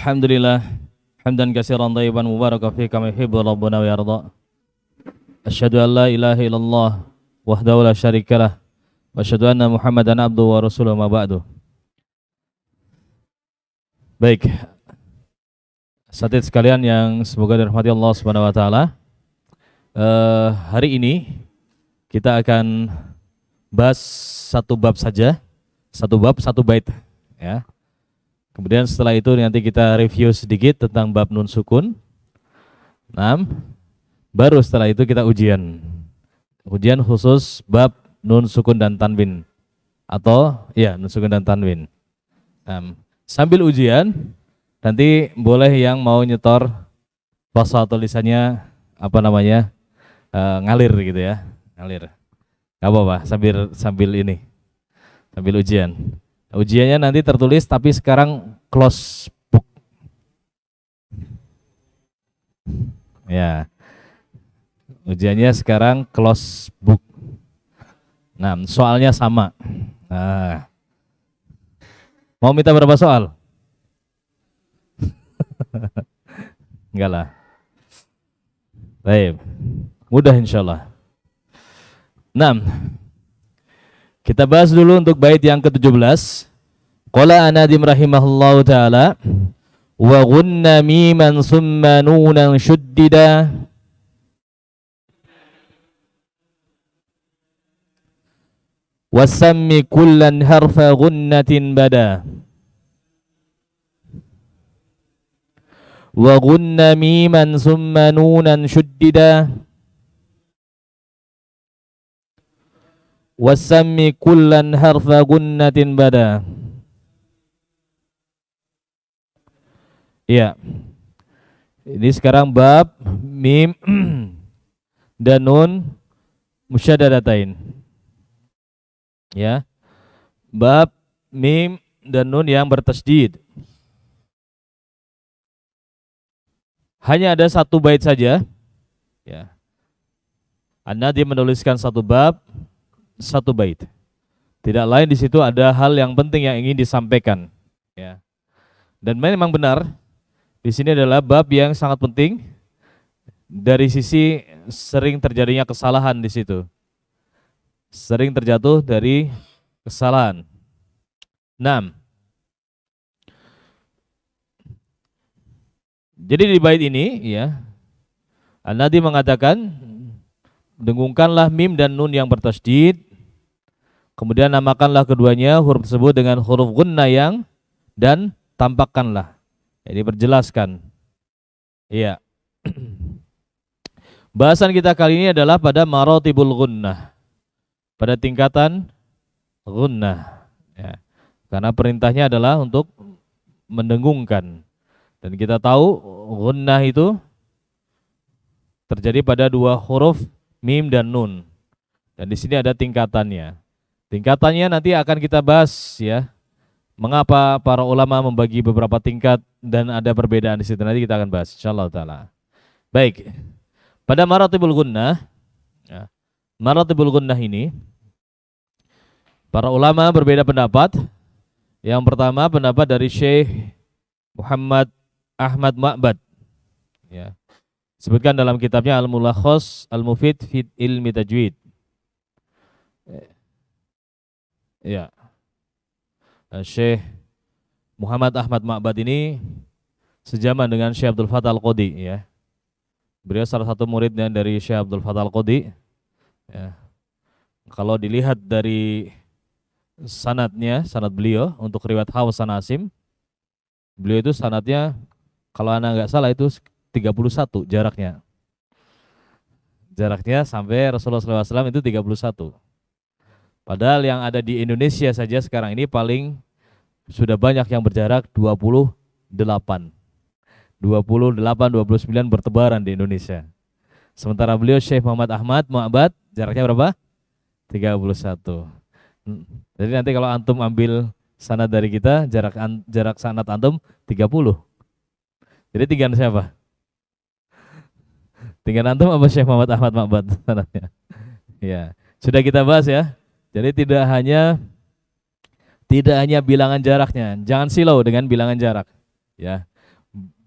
Alhamdulillah hamdan katsiran thayyiban mubarakan fihi kama yuhibbu rabbuna wa yarda. Asyhadu an la ilaha illallah wahdahu la syarikalah wa asyhadu anna Muhammadan abduhu wa rasuluhu ma ba'du. Baik, hadirin sekalian yang semoga dirahmati Allah Subhanahu wa taala. Hari ini kita akan bahas satu bab saja, satu bab satu bait ya. Kemudian setelah itu nanti kita review sedikit tentang bab nun sukun. Baru setelah itu kita ujian. Ujian khusus bab nun sukun dan tanwin. Atau ya nun sukun dan tanwin. Sambil ujian nanti boleh yang mau nyetor pasal tulisannya ngalir gitu ya. Ngalir. Gak apa-apa sambil ujian. Ujiannya nanti tertulis tapi sekarang close book. Ya. Ujiannya sekarang close book. Nah, soalnya sama. Nah. Mau minta berapa soal? Enggak lah. Baik. Mudah insyaallah. 6. Kita bahas dulu untuk bait yang ke-17. Qala Anadim rahimahullahu taala wa gunna miman summa nunan shuddida wa sammi kullan harfa gunnatin bada wa gunna miman summa nunan shuddida wasammi kullan harfa gunnatin bada. Iya. Ini sekarang bab mim dan nun musyadadatain. Ya. Bab mim dan nun yang bertasydid. Hanya ada satu bait saja. Ya. An-Nadim menuliskan satu bab, satu bait. Tidak lain di situ ada hal yang penting yang ingin disampaikan. Ya. Dan memang benar di sini adalah bab yang sangat penting dari sisi sering terjadinya kesalahan di situ. Sering terjatuh dari kesalahan. 6. Jadi di bait ini ya An-Nadim mengatakan dengungkanlah mim dan nun yang bertasydid. Kemudian namakanlah keduanya huruf tersebut dengan huruf gunnah yang dan tampakkanlah. Jadi perjelaskan. Iya. Bahasan kita kali ini adalah pada maratibul gunnah. Pada tingkatan gunnah. Ya. Karena perintahnya adalah untuk mendengungkan. Dan kita tahu gunnah itu terjadi pada dua huruf mim dan nun. Dan di sini ada tingkatannya. Tingkatannya nanti akan kita bahas ya. Mengapa para ulama membagi beberapa tingkat dan ada perbedaan di situ, nanti kita akan bahas insyaallah taala. Baik. Pada maratibul gunnah ya. Maratibul gunnah ini para ulama berbeda pendapat. Yang pertama pendapat dari Syekh Muhammad Ahmad Ma'bad. Ya. Sebutkan dalam kitabnya Al-Mulakhas Al-Mufid fi Ilmi Tajwid. Ya, Syekh Muhammad Ahmad Ma'bad ini sejaman dengan Syekh Abdul Fattah Al-Qadi ya. Beliau salah satu muridnya dari Syekh Abdul Fattah Al-Qadi ya. Kalau dilihat dari sanad beliau untuk riwayat Hasan Asim, beliau itu sanadnya kalau ana enggak salah itu 31 jaraknya. Jaraknya sampai Rasulullah SAW itu 31. Padahal yang ada di Indonesia saja sekarang ini paling sudah banyak yang berjarak 28. 29 bertebaran di Indonesia. Sementara beliau Syekh Muhammad Ahmad Ma'bad jaraknya berapa? 31. Jadi nanti kalau antum ambil sanad dari kita, jarak sanad antum 30. Jadi tinggal siapa? Tinggal antum apa Syekh Muhammad Ahmad Ma'bad sanadnya? Ya, sudah kita bahas ya. Jadi tidak hanya bilangan jaraknya, jangan silau dengan bilangan jarak, ya.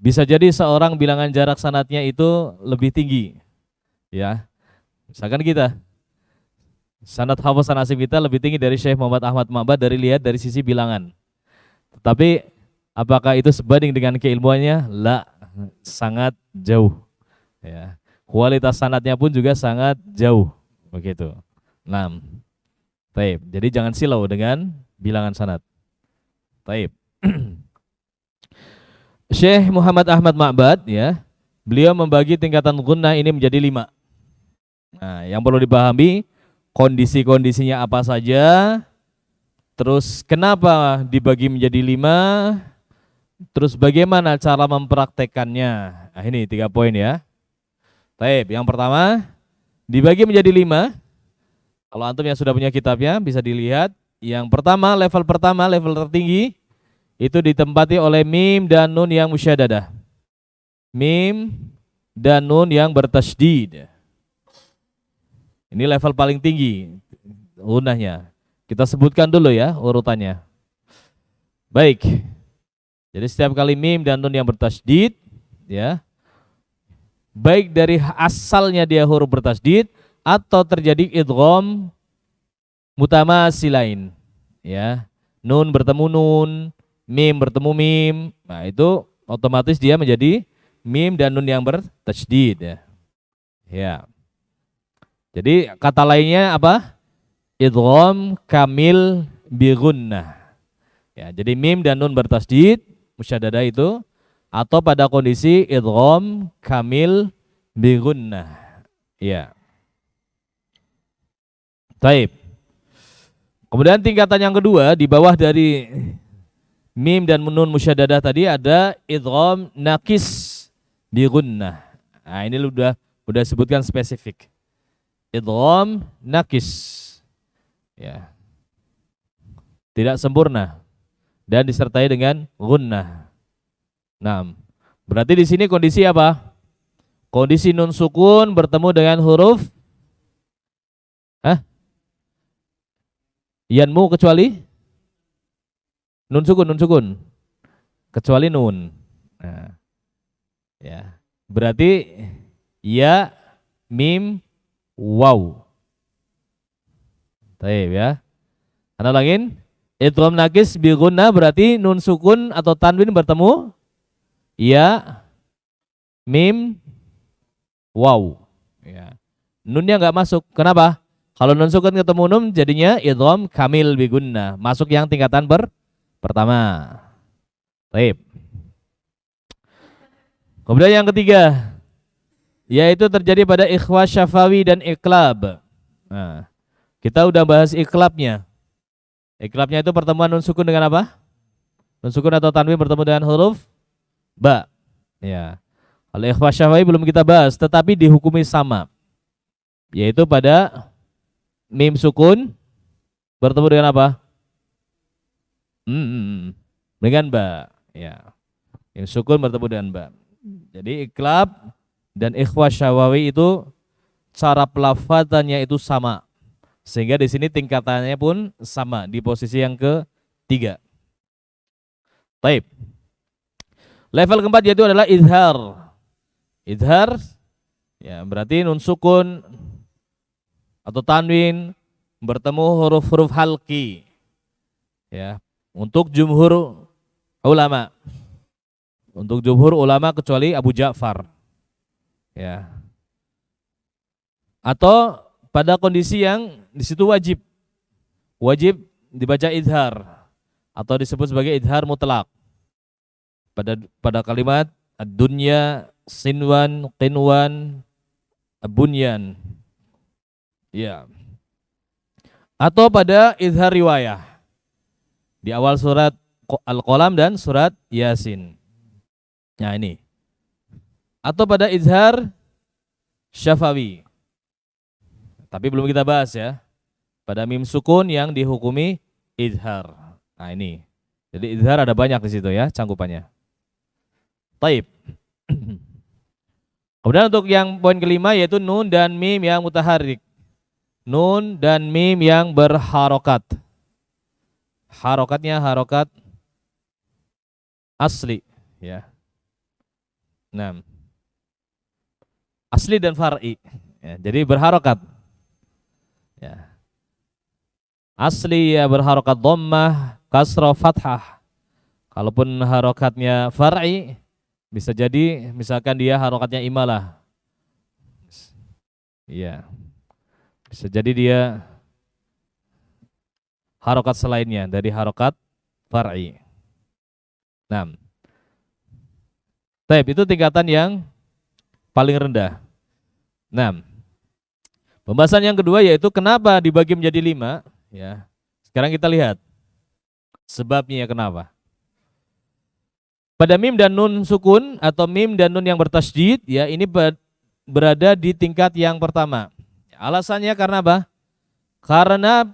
Bisa jadi seorang bilangan jarak sanadnya itu lebih tinggi. Ya, misalkan kita sanad hafasan asim kita lebih tinggi dari Syekh Muhammad Ahmad Ma'bad dari sisi bilangan. Tetapi apakah itu sebanding dengan keilmuannya? La, sangat jauh. Ya. Kualitas sanadnya pun juga sangat jauh. Begitu. 6. Taib. Jadi jangan silau dengan bilangan sanad. Taib. Syekh Muhammad Ahmad Ma'bad ya, beliau membagi tingkatan gunnah ini menjadi 5. Nah, yang perlu dipahami kondisi-kondisinya apa saja, terus kenapa dibagi menjadi 5, terus bagaimana cara mempraktekannya. Nah, ini 3 poin ya. Taib, yang pertama dibagi menjadi 5. Kalau antum yang sudah punya kitabnya bisa dilihat. Yang pertama, level tertinggi itu ditempati oleh mim dan nun yang musyaddadah. Mim dan nun yang bertasydid. Ini level paling tinggi gunahnya. Kita sebutkan dulu ya urutannya. Baik. Jadi setiap kali mim dan nun yang bertasydid ya, baik dari asalnya dia huruf bertasydid atau terjadi idgham mutamasilain ya. Nun bertemu nun, mim bertemu mim. Nah, itu otomatis dia menjadi mim dan nun yang bertasydid ya. Ya. Jadi kata lainnya apa? Idgham kamil bi gunnah. Ya, jadi mim dan nun bertasydid musyaddadah itu atau pada kondisi idgham kamil bi gunnah. Ya. Taib. Kemudian tingkatan yang kedua di bawah dari mim dan nun musyaddadah tadi ada idgham naqis bi gunnah. Nah, ini udah sebutkan spesifik. Idgham naqis. Ya. Tidak sempurna dan disertai dengan gunnah. Nah, berarti di sini kondisi apa? Kondisi nun sukun bertemu dengan huruf yanmu kecuali nun sukun kecuali nun. Nah, ya. Berarti ya, mim, waw. Taib ya. Anda ulangin. Idgham naqis bi gunnah berarti nun sukun atau tanwin bertemu ya, mim, waw. Ya. Nunnya enggak masuk. Kenapa? Kalau nun sukun ketemu nun jadinya idgham kamil bi gunnah, masuk yang tingkatan pertama. Taib. Kemudian yang ketiga yaitu terjadi pada ikhwa syafawi dan iqlab. Nah, kita udah bahas iqlabnya. Iqlabnya itu pertemuan nun sukun dengan apa? Nun sukun atau tanwin bertemu dengan huruf ba. Ya. Kalau ikhwa syafawi belum kita bahas, tetapi dihukumi sama. Yaitu pada mim sukun bertemu dengan apa? Dengan ba. Ya. Mim sukun bertemu dengan ba. Jadi iqlab dan ikhwa syafawi itu cara pelafatannya itu sama. Sehingga di sini tingkatannya pun sama di posisi yang ketiga. Taib. Level keempat yaitu adalah idhar. Idhar ya berarti nun sukun atau tanwin bertemu huruf-huruf halqi. Ya, untuk jumhur ulama. Untuk jumhur ulama kecuali Abu Ja'far. Ya. Atau pada kondisi yang di situ wajib dibaca idhar atau disebut sebagai idhar mutlak. Pada kalimat ad-dunya, sinwan, qinwan, bunyan. Ya. Atau pada idhar riwayah di awal surat Al-Qalam dan surat Yasin. Nah, ini. Atau pada idhar syafawi. Tapi belum kita bahas ya. Pada mim sukun yang dihukumi idhar. Nah, ini. Jadi idhar ada banyak di situ ya cangkupannya. Taib. Kemudian untuk yang poin kelima yaitu nun dan mim yang mutaharrik. Nun dan mim yang berharokat. Harokatnya harokat asli ya. Nah, asli dan far'i. Ya, jadi berharokat. Ya. Asli ya berharokat dhammah, kasrah, fathah. Kalaupun harokatnya far'i, bisa jadi misalkan dia harokatnya imalah. Iya. Bisa jadi dia harokat selainnya dari harokat far'i. Nah, taib itu tingkatan yang paling rendah. Nah, pembahasan yang kedua yaitu kenapa dibagi menjadi 5. Ya, sekarang kita lihat sebabnya kenapa. Pada mim dan nun sukun atau mim dan nun yang bertasydid, ya ini berada di tingkat yang pertama. Alasannya karena apa? Karena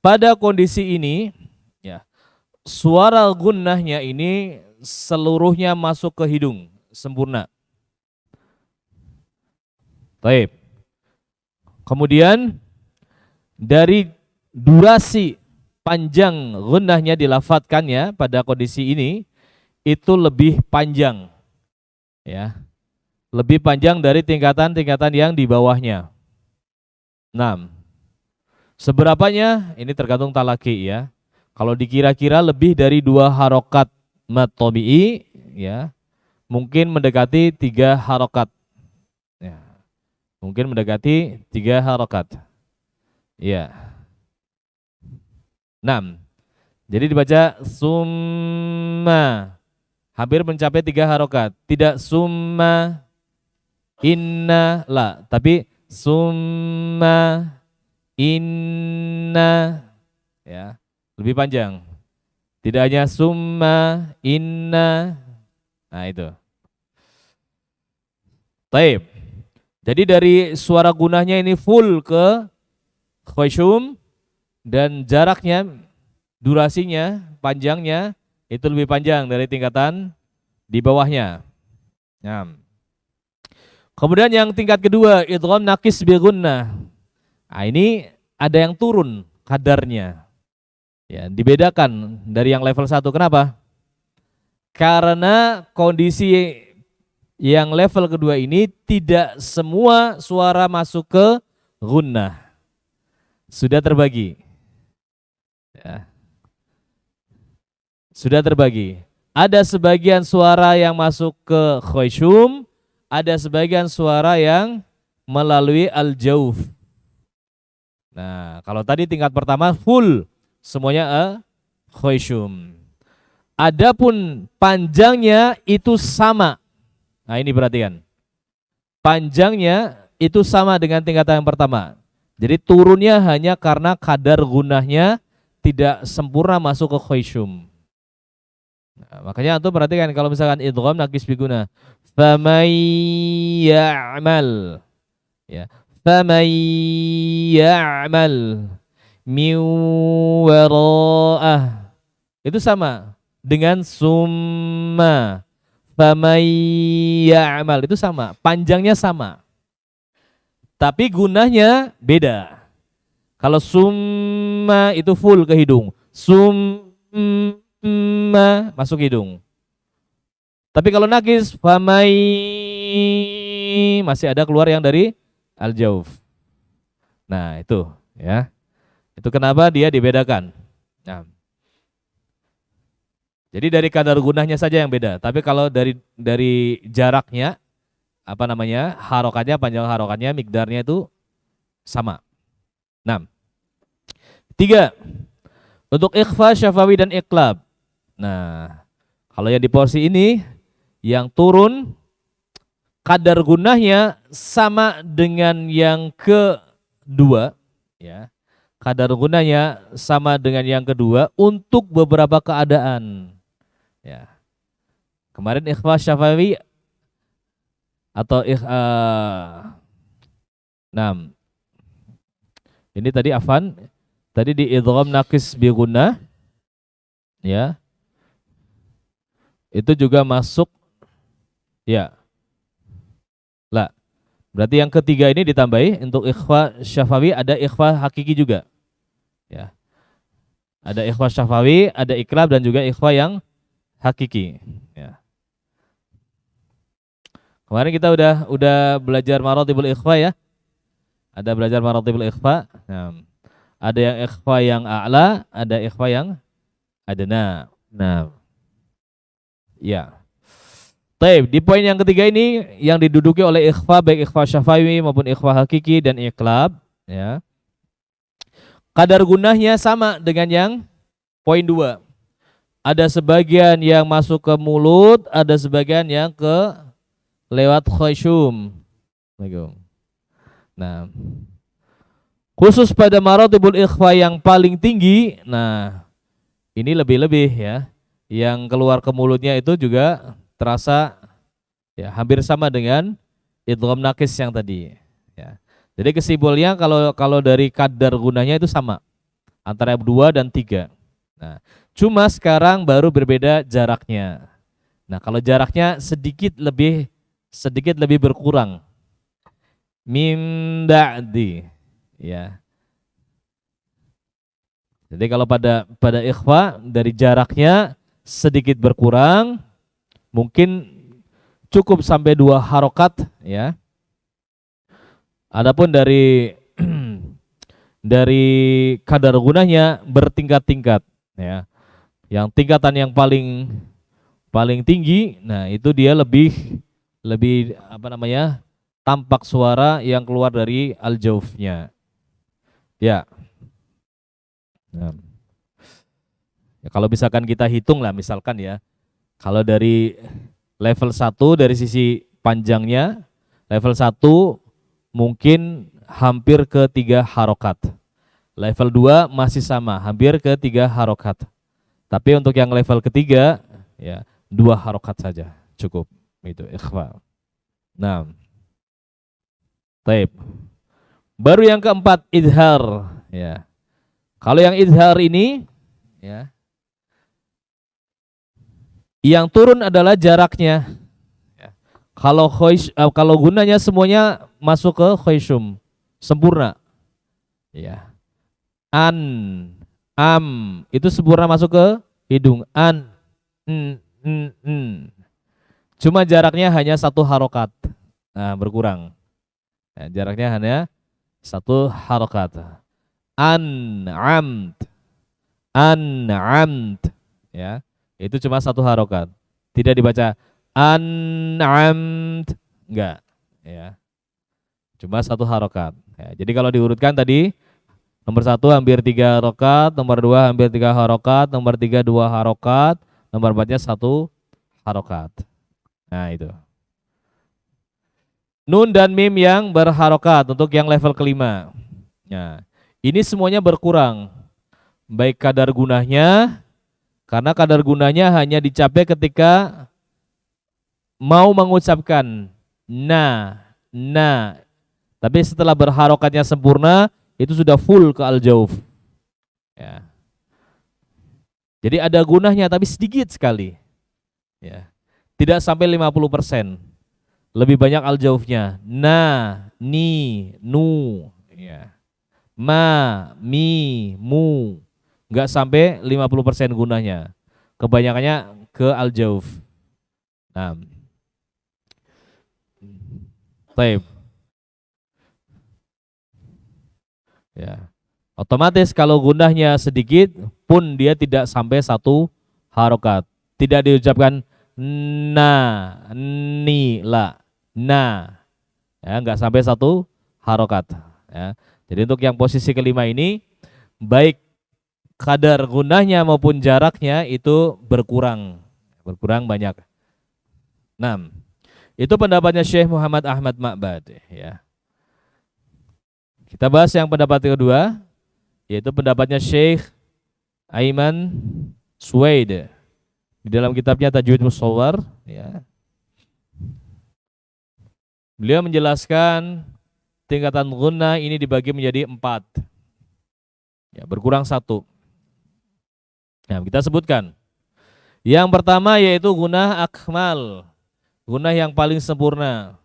pada kondisi ini, ya, suara gunnahnya ini seluruhnya masuk ke hidung, sempurna. Baik. Kemudian dari durasi panjang gunnahnya dilafadzkannya pada kondisi ini itu lebih panjang, ya, lebih panjang dari tingkatan-tingkatan yang di bawahnya. 6. Seberapanya ini tergantung talaki, ya. Kalau dikira-kira lebih dari 2 harokat mad tabi'i, ya, mungkin mendekati 3 harokat, ya. Mungkin mendekati 3 harokat, ya. 6. Jadi dibaca summa, hampir mencapai 3 harokat. Tidak summa inna la, tapi summa inna, ya, lebih panjang. Tidak hanya summa inna. Nah itu. Taib. Jadi dari suara gunahnya ini full ke khusyum dan jaraknya, durasinya, panjangnya itu lebih panjang dari tingkatan di bawahnya. Nah. Kemudian yang tingkat kedua, idgham naqis bi gunnah. Nah, ini ada yang turun kadarnya. Ya, dibedakan dari yang level 1. Kenapa? Karena kondisi yang level kedua ini tidak semua suara masuk ke gunnah. Sudah terbagi. Ya. Sudah terbagi. Ada sebagian suara yang masuk ke khusyum, ada sebagian suara yang melalui al-jauf. Nah, kalau tadi tingkat pertama full semuanya khusyum. Adapun panjangnya itu sama. Nah, ini perhatikan. Panjangnya itu sama dengan tingkatan yang pertama. Jadi turunnya hanya karena kadar gunahnya tidak sempurna masuk ke khusyum. Nah, makanya antum perhatikan kalau misalkan idgham naqis bi gunnah, famay ya'mal, ya, famay ya'mal min wara'ah, itu sama dengan summa, famay ya'mal itu sama, panjangnya sama, tapi gunahnya beda. Kalau summa itu full ke hidung, summa masuk hidung. Tapi kalau naqis, famai masih ada keluar yang dari al-jauf. Nah itu, ya, itu kenapa dia dibedakan. Nah, jadi dari kadar gunahnya saja yang beda. Tapi kalau dari jaraknya, apa namanya, harokatnya, panjang harokatnya, migdarnya itu sama. 6. 3. Untuk ikhfa, syafawi dan iqlab. Nah, kalau yang di porsi ini yang turun kadar gunahnya sama dengan yang kedua, ya. Kadar gunahnya sama dengan yang kedua untuk beberapa keadaan. Ya. Kemarin ikhfa syafawi atau ini tadi afan, tadi di idgham naqis bi gunnah, ya. Itu juga masuk, ya. Lah, berarti yang ketiga ini ditambahi untuk ikhfa syafawi, ada ikhfa hakiki juga. Ya. Ada ikhfa syafawi, ada iqlab dan juga ikhfa yang hakiki, ya. Kemarin kita udah belajar maratibul ikhfa ya. Ada belajar maratibul ikhfa. Nah, ada yang ikhfa yang a'la, ada ikhfa yang adna. Nah, ya. Taib, di poin yang ketiga ini yang diduduki oleh ikhfa baik ikhfa syafawi maupun ikhfa hakiki dan iqlab ya. Kadar gunahnya sama dengan yang poin 2. Ada sebagian yang masuk ke mulut, ada sebagian yang ke lewat khasyum. Nah, khusus pada maratibul ikhfa yang paling tinggi, nah ini lebih-lebih ya. Yang keluar ke mulutnya itu juga terasa ya hampir sama dengan idgham nakis yang tadi ya. Jadi kesimpulannya kalau dari kadar gunanya itu sama antara 2 dan 3. Nah, cuma sekarang baru berbeda jaraknya. Nah, kalau jaraknya sedikit lebih berkurang. Min ba'di ya. Jadi kalau pada ikhfa dari jaraknya sedikit berkurang, mungkin cukup sampai 2 harokat ya. Adapun dari dari kadar gunanya bertingkat-tingkat ya. Yang tingkatan yang paling tinggi, nah itu dia lebih apa namanya? Tampak suara yang keluar dari al-jaufnya. Ya. Nah, ya kalau misalkan kita hitung lah misalkan ya. Kalau dari level 1 dari sisi panjangnya, level 1 mungkin hampir ke 3 harokat. Level 2 masih sama, hampir ke 3 harokat. Tapi untuk yang level ketiga, ya 2 harokat saja cukup. Itu ikhfa. Nah, taib. Baru yang keempat, idhar. Ya. Kalau yang idhar ini, ya, yang turun adalah jaraknya. Ya. Kalau gunanya semuanya masuk ke khaysum, sempurna. Ya. An, am, itu sempurna masuk ke hidung. An, n. Cuma jaraknya hanya 1 harokat. Nah, berkurang. Ya, jaraknya hanya 1 harokat. An'amt, an'amt, ya, itu cuma 1 harokat. Tidak dibaca an'amt, enggak, ya, cuma 1 harokat. Ya, jadi kalau diurutkan tadi, nomor 1 hampir 3 harokat, nomor 2 hampir 3 harokat, nomor 3 2 harokat, nomor 4-nya 1 harokat. Nah itu. Nun dan mim yang berharokat untuk yang level kelima. Nah, ini semuanya berkurang. Baik kadar gunanya, karena kadar gunanya hanya dicapai ketika mau mengucapkan na. Tapi setelah berharokatnya sempurna, itu sudah full ke al-jauf. Ya. Jadi ada gunanya tapi sedikit sekali. Ya. Tidak sampai 50%. Lebih banyak al-jaufnya. Na, ni, nu. Ya. Ma, mi, mu. Enggak sampai 50% gunanya. Kebanyakannya ke al-jauf. Nah. Baik. Ya. Otomatis kalau gunahnya sedikit pun dia tidak sampai 1 harokat. Tidak diucapkan na, ni, la, na. Ya, enggak sampai 1 harokat. Ya. Jadi untuk yang posisi kelima ini, baik kadar gunahnya maupun jaraknya itu berkurang banyak. 6. Itu pendapatnya Syekh Muhammad Ahmad Ma'bad ya. Kita bahas yang pendapat kedua, yaitu pendapatnya Syekh Aiman Suwaid di dalam kitabnya Tajwid Musawwar ya. Beliau menjelaskan tingkatan gunnah ini dibagi menjadi 4. Ya, berkurang 1. Nah, kita sebutkan. Yang pertama yaitu gunnah akmal. Gunnah yang paling sempurna.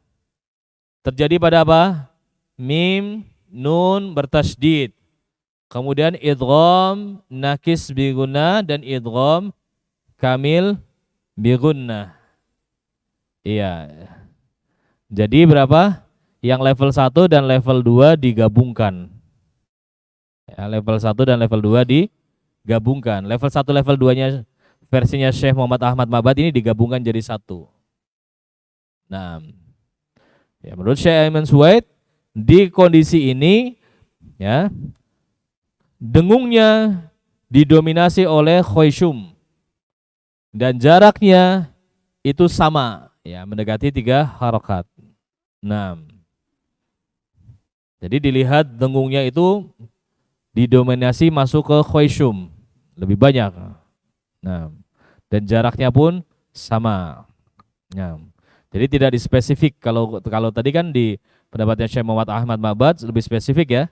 Terjadi pada apa? Mim, nun bertasydid. Kemudian idgham nakis bi gunnah dan idgham kamil bi gunnah. Iya. Jadi berapa? Yang level 1 dan level 2 digabungkan. Ya, level 1 dan level 2 digabungkan. Level 1 level 2-nya versinya Syekh Muhammad Ahmad Ma'bad ini digabungkan jadi satu. Nah, ya menurut Syekh Ayman Suwaid di kondisi ini ya dengungnya didominasi oleh khoisyum dan jaraknya itu sama ya mendekati 3 harokat. Nah, jadi dilihat dengungnya itu didominasi masuk ke khoisyum lebih banyak. Nah, dan jaraknya pun sama. Nah, jadi tidak dispesifik. Kalau tadi kan di pendapatnya Syekh Muhammad Ahmad Ma'bad lebih spesifik ya.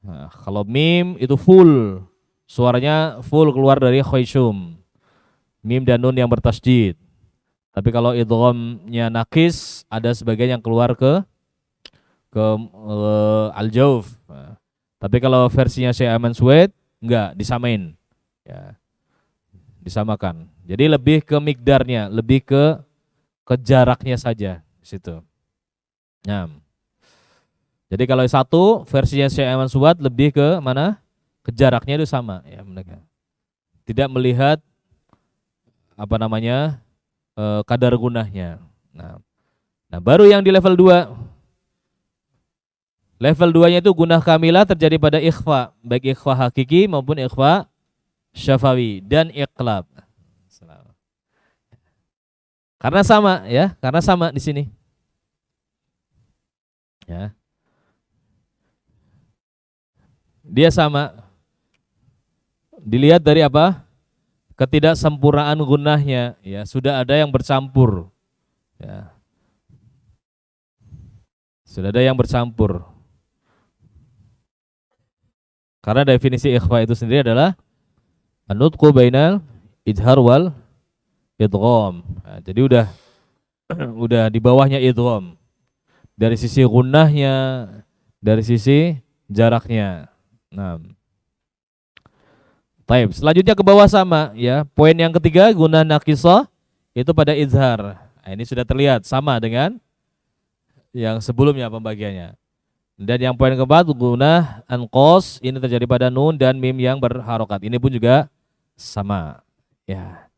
Nah, kalau mim itu full, suaranya full keluar dari khoisyum. Mim dan nun yang bertasydid. Tapi kalau idghamnya nakis, ada sebagian yang keluar ke al-jauf. Nah, tapi kalau versinya Syekh Ayman Suwaid enggak disamain. Ya, disamakan. Jadi lebih ke mikdarnya, lebih ke jaraknya saja di situ. Nah, jadi kalau satu versinya Syekh Ayman Suwaid lebih ke mana? Ke jaraknya itu sama ya mereka. Tidak melihat apa namanya? Kadar gunahnya. Nah, baru yang di level 2. Level 2-nya itu gunah kamilah terjadi pada ikhfa, baik ikhfa hakiki maupun ikhfa syafawi dan iqlab. Karena sama ya, karena sama di sini. Ya. Dia sama. Dilihat dari apa? Ketidaksempurnaan gunahnya, ya sudah ada yang bercampur, ya sudah ada yang bercampur. Karena definisi ikhfa itu sendiri adalah an-nutqu bainal idhar wal idgham. Nah, jadi udah di bawahnya idgham. Dari sisi gunahnya, dari sisi jaraknya. Nah, baik, selanjutnya ke bawah sama ya. Poin yang ketiga gunah nakisah itu pada izhar. Nah, ini sudah terlihat sama dengan yang sebelumnya pembagiannya. Dan yang poin keempat gunah anqos ini terjadi pada nun dan mim yang berharokat. Ini pun juga sama. Ya.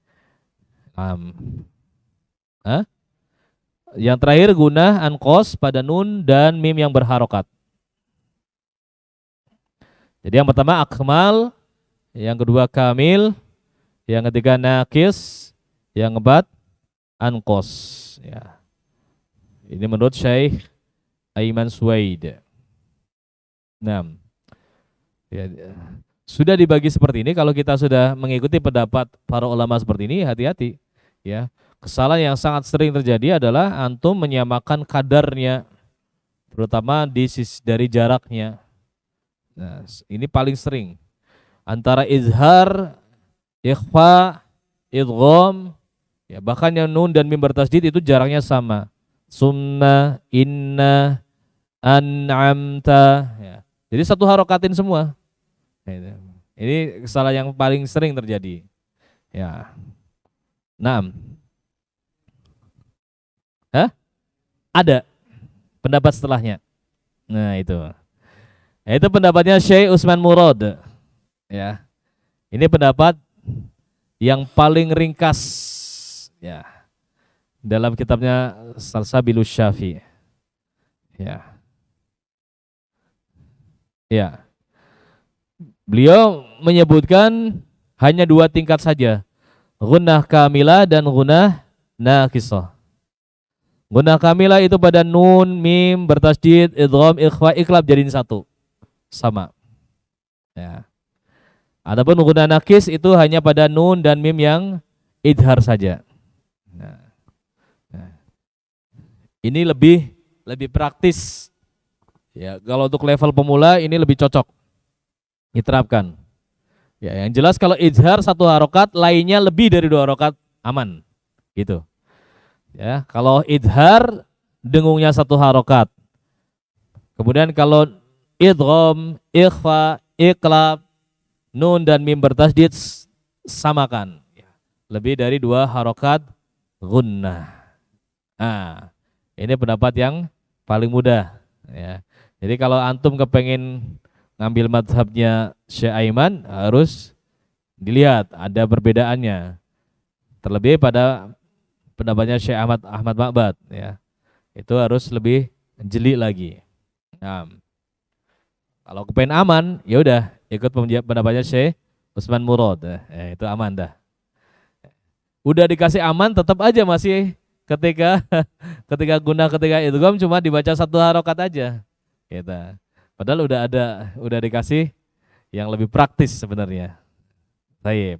Yang terakhir gunah anqos pada nun dan mim yang berharokat. Jadi yang pertama akmal, yang kedua kamil, yang ketiga nakis, yang keempat anqos. Ya. Ini menurut Syekh Ayman Suwaid. Nah, ya, sudah dibagi seperti ini. Kalau kita sudah mengikuti pendapat para ulama seperti ini, hati-hati. Ya, kesalahan yang sangat sering terjadi adalah antum menyamakan kadarnya, terutama di sisi dari jaraknya. Nah, ini paling sering antara izhar, ikhfa, idgham, ya bahkan yang nun dan mim bertasydid itu jaraknya sama. Summa, inna, an'amta. Ya. Jadi satu harokatin semua. Ini kesalahan yang paling sering terjadi. Ya. 6. Hah? Ada pendapat setelahnya. Nah, itu. Nah, itu pendapatnya Syekh Utsman Murad. Ya. Ini pendapat yang paling ringkas ya dalam kitabnya Salsabilus Syafi. Ya. Ya. Beliau menyebutkan hanya 2 tingkat saja. Gunnah kamilah dan gunnah nakisah. Gunnah kamilah itu pada nun, mim, bertasydid, idgham, ikhfa, iklab jadiin satu. Sama. Ya. Adapun gunnah nakis itu hanya pada nun dan mim yang idhar saja. Nah. Ini lebih praktis. Ya, kalau untuk level pemula ini lebih cocok diterapkan. Ya, yang jelas kalau izhar 1 harokat, lainnya lebih dari 2 harokat aman, gitu. Ya, kalau izhar dengungnya 1 harokat. Kemudian kalau idgham, ikhfa, iqlab, nun dan mim bertasydid samakan. Lebih dari 2 harokat gunnah. Nah, Ini pendapat yang paling mudah. Ya. Jadi kalau antum kepengen ngambil mazhabnya Syekh Aiman harus dilihat ada perbedaannya. Terlebih pada pendapatnya Syekh Ahmad Ma'bad ya. Itu harus lebih jeli lagi. Nah, kalau kepengen aman ya udah ikut pendapatnya Syekh Utsman Murad. Itu aman dah. Udah dikasih aman tetap aja masih ketika ketika idgham cuma dibaca satu harokat aja. Gitu. Padahal udah dikasih yang lebih praktis sebenarnya. Baik.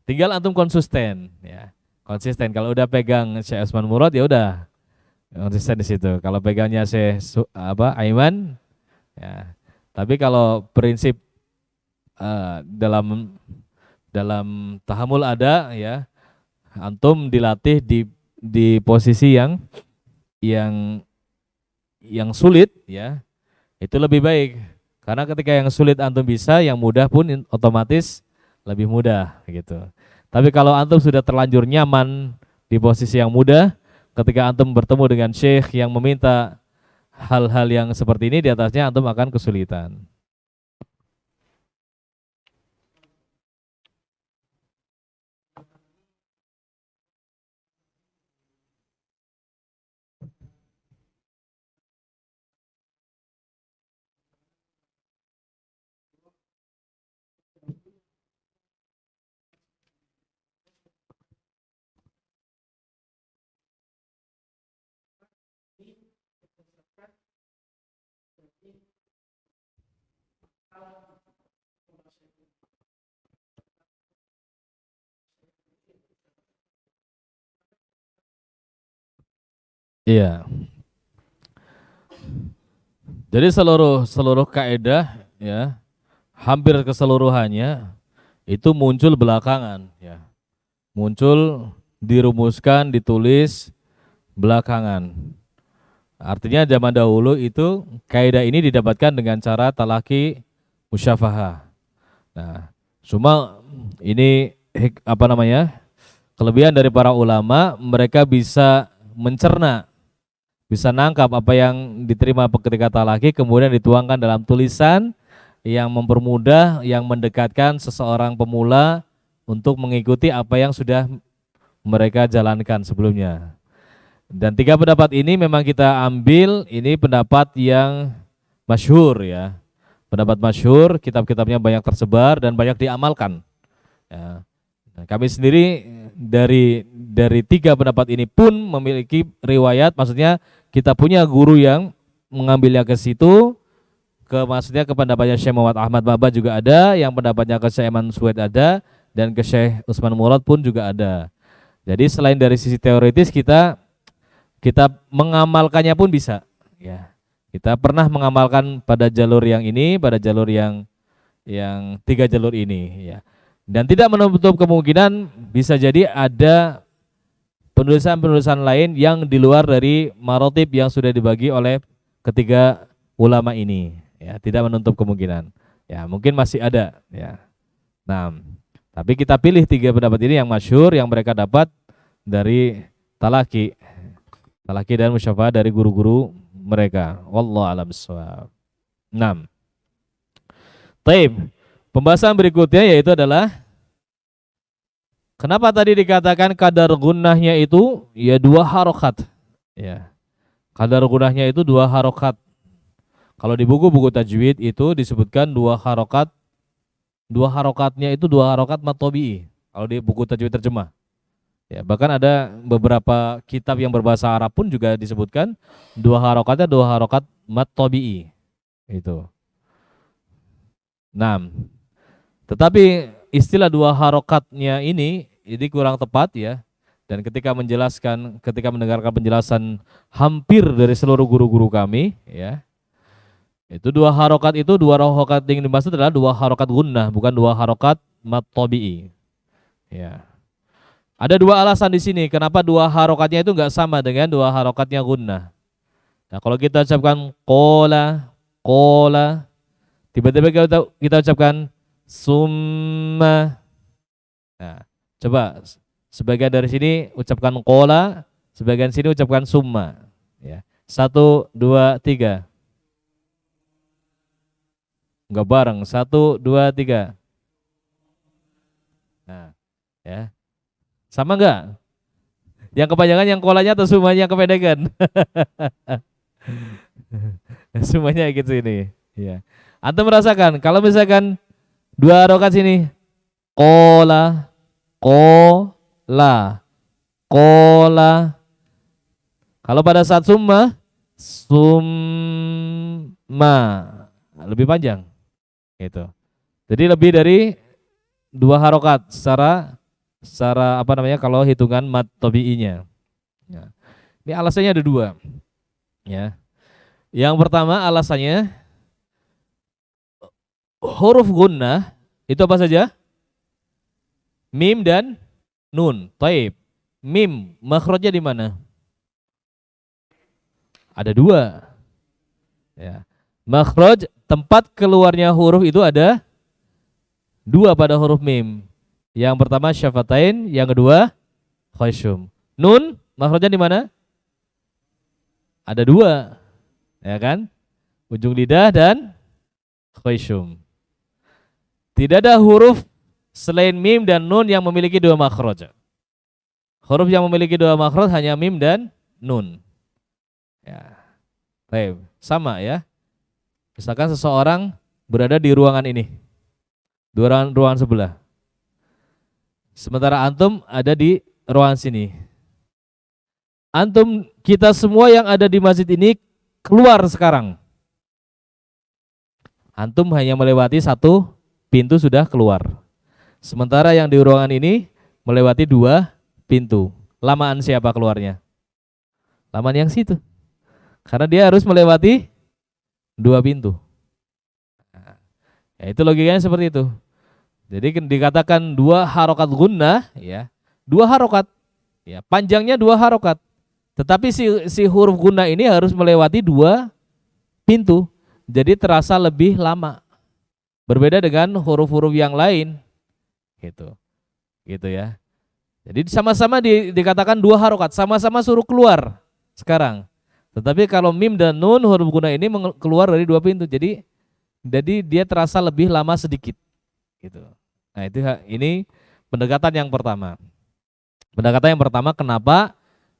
Tinggal antum konsisten ya. Konsisten kalau udah pegang Syekh Utsman Murad ya udah konsisten di situ. Kalau pegangnya Aiman ya. Tapi kalau prinsip dalam dalam tahamul ada ya, antum dilatih di posisi yang yang sulit ya, itu lebih baik. Karena ketika yang sulit antum bisa, yang mudah pun otomatis lebih mudah gitu. Tapi kalau antum sudah terlanjur nyaman di posisi yang mudah, ketika antum bertemu dengan syekh yang meminta hal-hal yang seperti ini di atasnya, antum akan kesulitan. Iya. Jadi seluruh kaidah ya, hampir keseluruhannya itu muncul belakangan ya. Muncul, dirumuskan, ditulis belakangan. Artinya zaman dahulu itu kaidah ini didapatkan dengan cara talaki musyafahah. Nah, cuma ini apa namanya? Kelebihan dari para ulama, mereka bisa mencerna, bisa nangkap apa yang diterima ketika talaki kemudian dituangkan dalam tulisan yang mempermudah, yang mendekatkan seseorang pemula untuk mengikuti apa yang sudah mereka jalankan sebelumnya. Dan tiga pendapat ini memang kita ambil, ini pendapat yang masyhur ya. Pendapat masyhur, kitab-kitabnya banyak tersebar dan banyak diamalkan. Ya. Nah, kami sendiri dari tiga pendapat ini pun memiliki riwayat, maksudnya kita punya guru yang mengambilnya ke situ, maksudnya ke pendapatnya Syekh Muhammad Ahmad Baba juga ada, yang pendapatnya ke Syekh Iman Suwed ada, dan ke Syekh Utsman Murad pun juga ada. Jadi selain dari sisi teoritis kita mengamalkannya pun bisa. Ya, kita pernah mengamalkan pada jalur yang ini, pada jalur yang tiga jalur ini. Ya. Dan tidak menutup kemungkinan bisa jadi ada penulisan-penulisan lain yang di luar dari marotib yang sudah dibagi oleh ketiga ulama ini. Ya, tidak menutup kemungkinan. Ya, mungkin masih ada. Ya. Nah, tapi kita pilih tiga pendapat ini yang masyhur yang mereka dapat dari talaki dan musyafaah dari guru-guru mereka. Wallahu a'lam bishawab. 6. Taib. Pembahasan berikutnya yaitu adalah kenapa tadi dikatakan kadar gunnahnya itu ya 2 harokat. Ya. Kadar gunnahnya itu 2 harokat. Kalau di buku-buku tajwid itu disebutkan 2 harokat. 2 harokatnya itu 2 harokat matobi'i. Kalau di buku tajwid terjemah. Ya, bahkan ada beberapa kitab yang berbahasa Arab pun juga disebutkan 2 harokatnya 2 harokat matobi'i. Itu. 6. Tetapi istilah 2 harokatnya ini kurang tepat ya. Dan ketika mendengarkan penjelasan hampir dari seluruh guru-guru kami ya, itu 2 harokat itu 2 harokat yang dimaksud adalah 2 harokat gunnah, bukan 2 harokat matobi'i. Ya. Ada 2 alasan di sini kenapa 2 harokatnya itu enggak sama dengan 2 harokatnya gunnah. Nah, kalau kita ucapkan qola, tiba-tiba kita ucapkan summa. Nah, coba Sebagian dari sini ucapkan kola, sebagian sini ucapkan summa. Ya. 1, 2, 3. Enggak bareng. 1, 2, 3. Nah, ya. Sama enggak? Yang kepanjangan yang kolanya atau summanya yang kependekan? Semuanya gitu ini. Ya. Antum merasakan kalau misalkan dua harokat sini, kola, kola, kola. Kalau pada saat summa, summa, lebih panjang. Gitu. Jadi lebih dari dua harokat secara secara apa namanya kalau hitungan mad tabi'inya. Ya. Ini alasannya ada dua. Ya. Yang pertama alasannya huruf gunnah itu apa saja? Mim dan nun. Taib. Mim makhrajnya di mana? Ada dua. Ya. Makhraj tempat keluarnya huruf itu ada dua pada huruf mim. Yang pertama syafatain, yang kedua khayshum. Nun makhrajnya di mana? Ada dua, ya kan? Ujung lidah dan khayshum. Tidak ada huruf selain mim dan nun yang memiliki dua makhraj. Huruf yang memiliki dua makhraj hanya mim dan nun. Ya. Baik, sama ya. Misalkan seseorang berada di ruangan ini, ruangan sebelah. Sementara antum ada di ruangan sini. Antum kita semua yang ada di masjid ini keluar sekarang. Antum hanya melewati satu pintu sudah keluar. Sementara yang di ruangan ini melewati dua pintu. Lamaan siapa keluarnya? Lamaan yang situ. Karena dia harus melewati dua pintu. Ya, itu logikanya seperti itu. Jadi dikatakan dua harokat gunnah, ya, dua harokat, ya, panjangnya dua harokat. Tetapi si huruf gunnah ini harus melewati dua pintu, jadi terasa lebih lama. Berbeda dengan huruf-huruf yang lain, gitu ya. Jadi sama-sama dikatakan dua harokat, sama-sama suruh keluar sekarang. Tetapi kalau mim dan nun huruf gunnah ini keluar dari dua pintu, jadi dia terasa lebih lama sedikit, gitu. Nah ini pendekatan yang pertama. Pendekatan yang pertama kenapa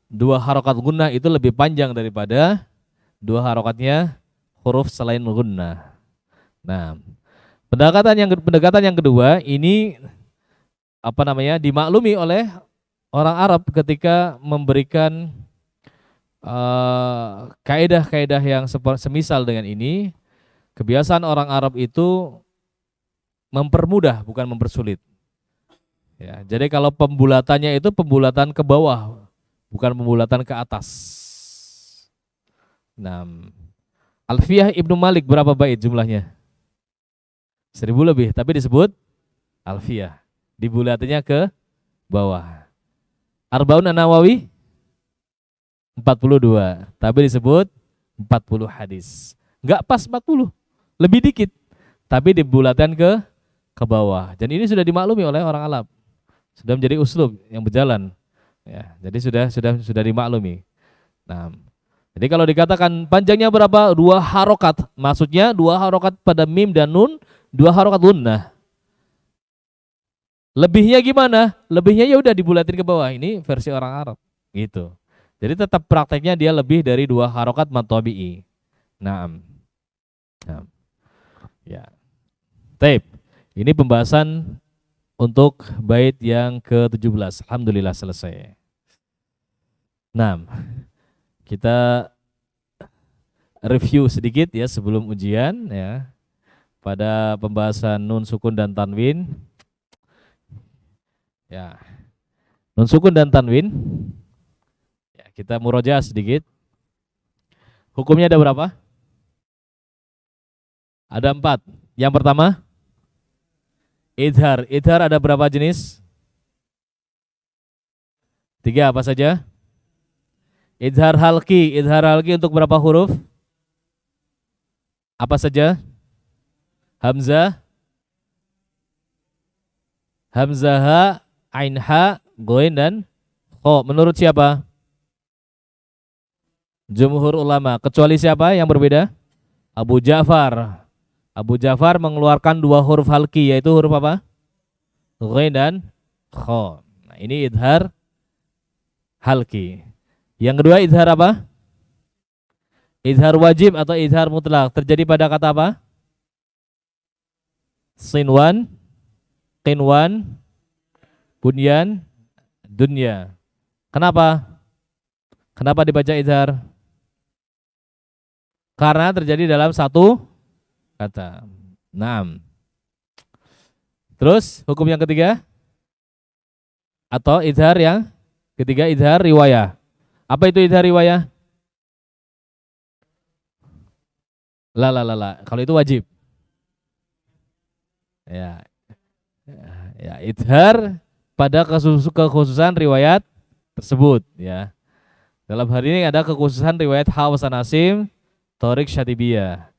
dua harokat gunnah itu lebih panjang daripada dua harokatnya huruf selain gunnah. Nah, pendekatan yang kedua ini apa namanya dimaklumi oleh orang Arab ketika memberikan kaidah-kaidah yang semisal dengan ini. Kebiasaan orang Arab itu mempermudah bukan mempersulit. Ya, jadi kalau pembulatannya itu pembulatan ke bawah, bukan pembulatan ke atas. Nah, Alfiyah Ibnu Malik berapa bait jumlahnya? 1000 lebih, tapi disebut Alfiyah. Dibulatannya ke bawah. Arbaun An-Nawawi 42, tapi disebut 40 hadis. Enggak pas 40, lebih dikit, tapi dibulatan ke bawah. Dan ini sudah dimaklumi oleh orang Arab. Sudah menjadi uslub yang berjalan. Ya, jadi sudah dimaklumi. Nah, jadi kalau dikatakan panjangnya berapa? Dua harokat. Maksudnya dua harokat pada mim dan nun, dua harokat gunnah. Lebihnya gimana? Lebihnya ya udah dibulatin ke bawah. Ini versi orang Arab, gitu. Jadi tetap prakteknya dia lebih dari dua harokat mad tabi'i. Naam. Nah, ya. Taib. Ini pembahasan untuk bait yang ke-17. Alhamdulillah selesai. Nah, kita review sedikit ya sebelum ujian ya. Pada pembahasan nun sukun dan tanwin. Ya. Nun sukun dan tanwin. Ya, kita murojaah sedikit. Hukumnya ada berapa? Ada 4. Yang pertama, idhar. Idhar ada berapa jenis? 3 apa saja? Idhar halki. Idhar halki untuk berapa huruf? Apa saja? Hamzah, hamzah ha, ain ha, Goin dan kho. Menurut siapa? Jumhur ulama. Kecuali siapa yang berbeda? Abu Ja'far. Abu Ja'far mengeluarkan dua huruf halki, yaitu huruf apa? Ghain dan kho. Nah, ini idhar halki. Yang kedua idhar apa? Idhar wajib atau idhar mutlak. Terjadi pada kata apa? Sinwan, qinwan, bunyan, dunya. Kenapa? Kenapa dibaca idhar? Karena terjadi dalam satu kata. 6. Terus hukum yang ketiga? Atau idhar yang ketiga, idhar riwayah. Apa itu idhar riwayah? La. Kalau itu wajib. Ya. Ya, idhar pada kekhususan riwayat tersebut, ya. Dalam hari ini ada kekhususan riwayat Hawas an Asim, Thoriq Syatibiyah.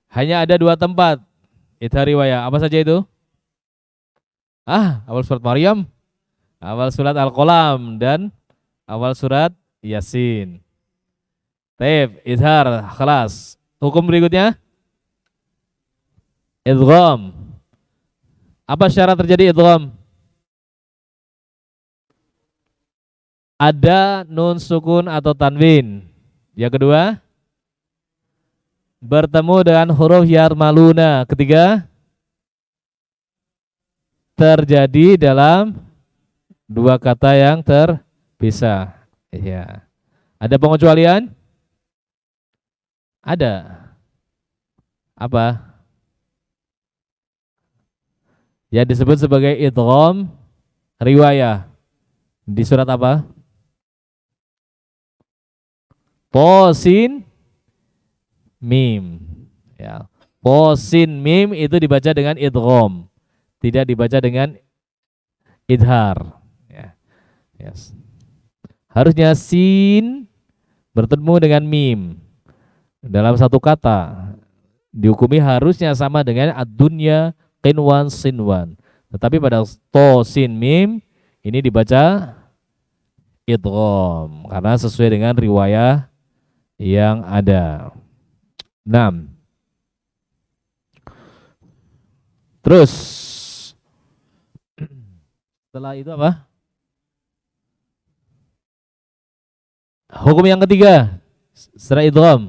Hanya ada 2 tempat idhar riwayah. Apa saja itu? Awal surat Maryam, awal surat Al-Qalam, dan awal surat Yasin. Taib, idhar, kelas. Hukum berikutnya, idgham. Apa syarat terjadi idgham? Ada nun sukun atau tanwin. Yang kedua, bertemu dengan huruf yarmaluna. Ketiga, terjadi dalam 2 kata yang terpisah. Ya. Ada pengecualian? Ada. Apa? Ya, disebut sebagai idgham riwayah. Di surat apa? Posin mim. Ya. Posin mim itu dibaca dengan idgham, tidak dibaca dengan idhar. Ya. Yes. Harusnya sin bertemu dengan mim dalam satu kata, dihukumi harusnya sama dengan ad-dunya, qinwan, sinwan. Tetapi pada to sin mim ini dibaca idgham karena sesuai dengan riwayah yang ada. 6. Terus setelah itu apa? Hukum yang ketiga setelah idgham,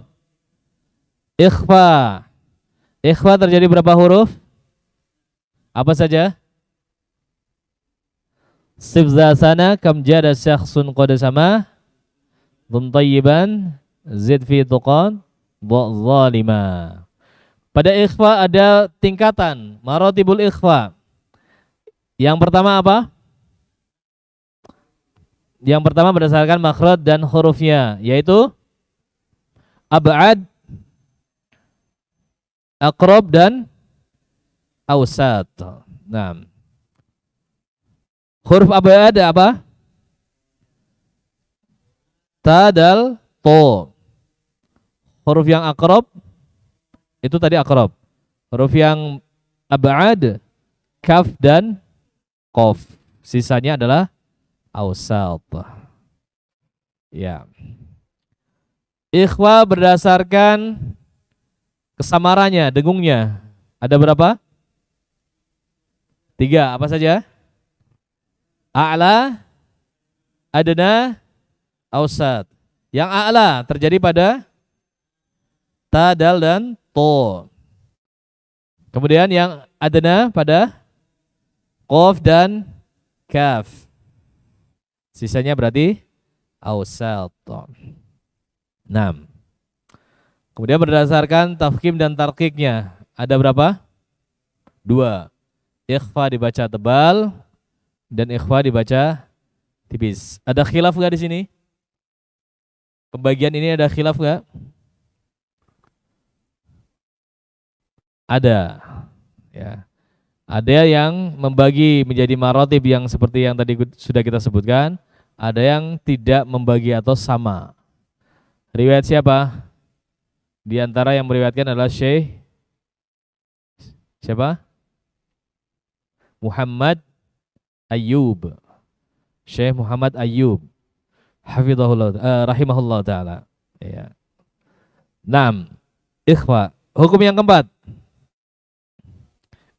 ikhfa. Ikhfa terjadi berapa huruf? Apa saja? Sifza sana kam jada syakhsun qad sama dhum tayyiban zid fi tuqan dha zalima. Pada ikhfa ada tingkatan, maratibul ikhfa. Yang pertama apa? Yang pertama berdasarkan makhraj dan hurufnya, yaitu ab'ad, aqrab, dan awsat. Nah, huruf ab'ad apa? Ta, dal, to. Huruf yang aqrab itu tadi aqrab. Huruf yang ab'ad, kaf dan qaf. Sisanya adalah awsat. Ya. Ikhfa berdasarkan kesamarannya, dengungnya. Ada berapa? 3. Apa saja? A'la, adna, awsat. Yang a'la terjadi pada ta, dal, dan to. Kemudian yang adna pada qaf dan kaf. Sisanya berarti awsat. 6. Kemudian berdasarkan tafkhim dan tarqiqnya ada berapa? 2. Ikhfa dibaca tebal dan ikhfa dibaca tipis. Ada khilaf gak di sini? Pembagian ini ada khilaf gak? Ada. Ya. Ada yang membagi menjadi maratib yang seperti yang tadi sudah kita sebutkan. Ada yang tidak membagi atau sama. Riwayat siapa? Di antara yang meriwayatkan adalah Syekh siapa? Muhammad Ayyub. Syekh Muhammad Ayyub hafizahullah rahimahullah taala. Ya. 6. Ikhfa. Hukum yang keempat.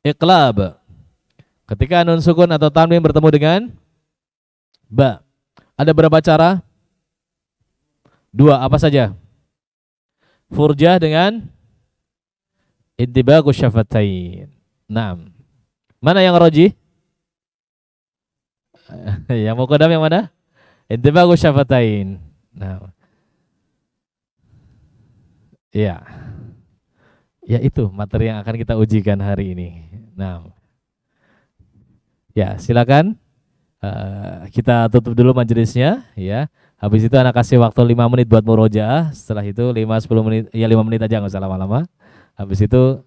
Iqlab. Ketika nun sukun atau tanwin bertemu dengan ba. Ada berapa cara? 2, apa saja? Furjah dengan intibaqus syafatain. 6. Mana yang roji? Yang muqaddam yang mana? Intibaqus syafatain. Nah. Iya. Ya itu materi yang akan kita ujikan hari ini. Nah. Ya, silakan. Kita tutup dulu majelisnya ya. Habis itu anak kasih waktu 5 menit buat murojaah. Setelah itu 5-10 menit, ya 5 menit aja, nggak usah lama-lama. Habis itu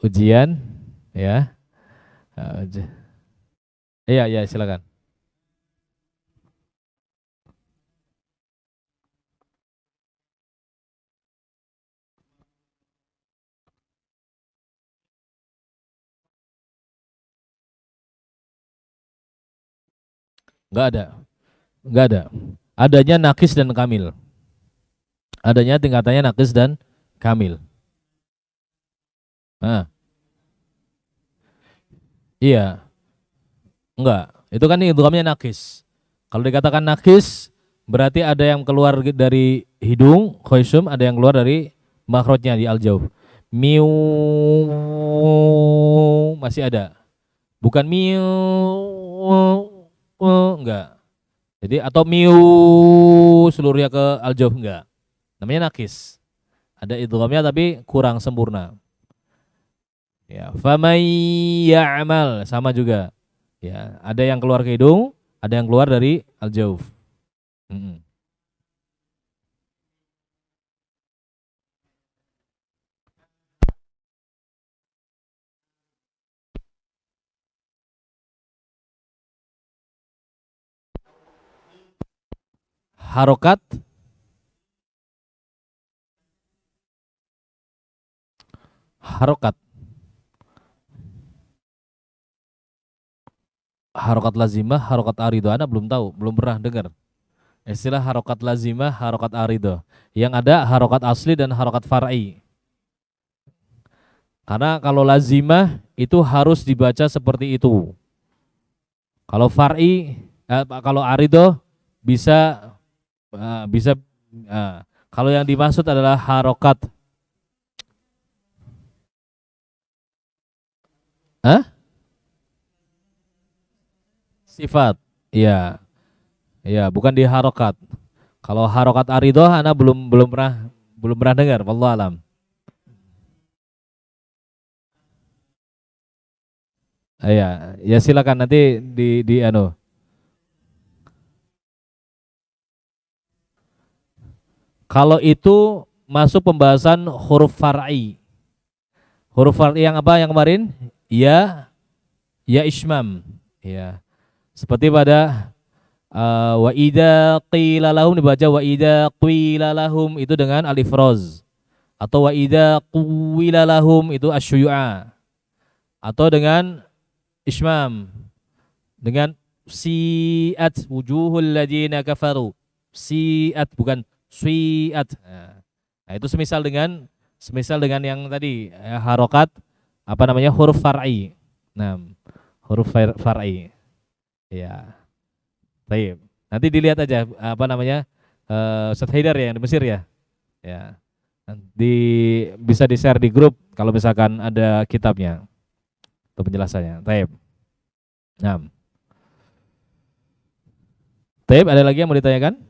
ujian ya. Iya, silakan. Nggak ada. Nggak ada. Adanya nakis dan kamil. Adanya tingkatannya nakis dan kamil. Nah, iya. Enggak. Itu kan idghamnya nakis. Kalau dikatakan nakis, berarti ada yang keluar dari hidung, khoisum, ada yang keluar dari makhrajnya di al-jawf. Miu masih ada. Bukan miu enggak. Jadi atau miu seluruhnya ke al-jawf enggak. Namanya nakis. Ada idghamnya tapi kurang sempurna. Ya, famay ya'mal sama juga. Ya, ada yang keluar ke hidung, ada yang keluar dari al-jawf. Harokat harokat harokat lazimah, harokat arido. Anda belum tahu, belum pernah dengar istilah harokat lazimah, harokat arido. Yang ada harokat asli dan harokat far'i. Karena kalau lazimah itu harus dibaca seperti itu. Kalau far'i, kalau arido bisa bisa. Kalau yang dimaksud adalah harokat. Sifat. Iya. Iya, bukan di harokat. Kalau harokat arido, Anda belum pernah dengar. Wallahu alam. Iya, ya silakan nanti di anu. Kalau itu masuk pembahasan huruf far'i. Huruf far'i yang apa yang kemarin? Ya, ya ismam. Ya. Seperti pada wa idza qila lahum dibaca wa idza qila lahum itu dengan alif roz. Atau wa idza qila lahum itu asyu'a. Atau dengan ismam. Dengan si'at wujuhul ladina kafaru. Si'at bukan sui'at. Nah, itu semisal dengan yang tadi harokat apa namanya huruf far'i. Nah, huruf far'i. Ya. Baik. Nanti dilihat aja apa namanya Ustaz Haidar ya yang di Mesir ya. Ya. Nanti bisa di-share di grup kalau misalkan ada kitabnya untuk penjelasannya. Baik. Nah. Baik, ada lagi yang mau ditanyakan?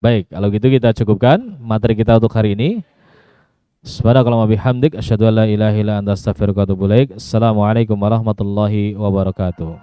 Baik, kalau gitu kita cukupkan materi kita untuk hari ini. Subhanakallahumma bihamdik asyhadu an la ilaha illa anta astaghfiruka wa atubu ilaik. Assalamualaikum warahmatullahi wabarakatuh.